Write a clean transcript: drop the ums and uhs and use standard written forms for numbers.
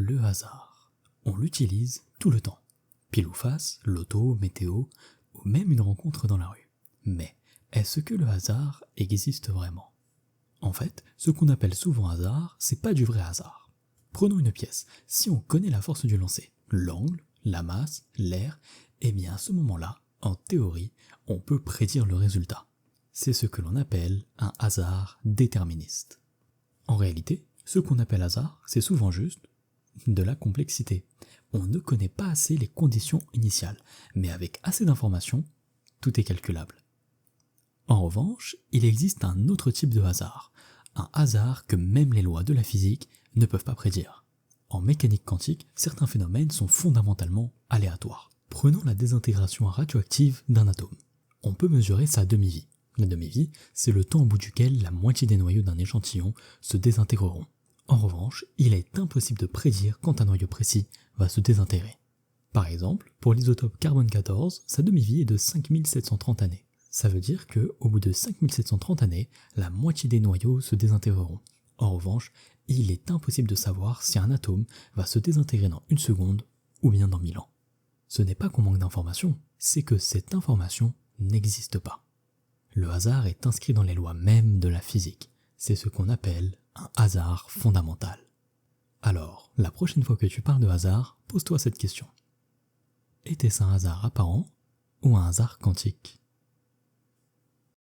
Le hasard. On l'utilise tout le temps. Pile ou face, loto, météo, ou même une rencontre dans la rue. Mais est-ce que le hasard existe vraiment? En fait, ce qu'on appelle souvent hasard, c'est pas du vrai hasard. Prenons une pièce. Si on connaît la force du lancer, l'angle, la masse, l'air, eh bien à ce moment-là, en théorie, on peut prédire le résultat. C'est ce que l'on appelle un hasard déterministe. En réalité, ce qu'on appelle hasard, c'est souvent juste de la complexité. On ne connaît pas assez les conditions initiales, mais avec assez d'informations, tout est calculable. En revanche, il existe un autre type de hasard, un hasard que même les lois de la physique ne peuvent pas prédire. En mécanique quantique, certains phénomènes sont fondamentalement aléatoires. Prenons la désintégration radioactive d'un atome. On peut mesurer sa demi-vie. La demi-vie, c'est le temps au bout duquel la moitié des noyaux d'un échantillon se désintégreront. En revanche, il est impossible de prédire quand un noyau précis va se désintégrer. Par exemple, pour l'isotope carbone 14, sa demi-vie est de 5730 années. Ça veut dire que, au bout de 5730 années, la moitié des noyaux se désintégreront. En revanche, il est impossible de savoir si un atome va se désintégrer dans 1 seconde ou bien dans 1000 ans. Ce n'est pas qu'on manque d'informations, c'est que cette information n'existe pas. Le hasard est inscrit dans les lois mêmes de la physique. C'est ce qu'on appelle un hasard fondamental. Alors, la prochaine fois que tu parles de hasard, pose-toi cette question. Était-ce un hasard apparent ou un hasard quantique ?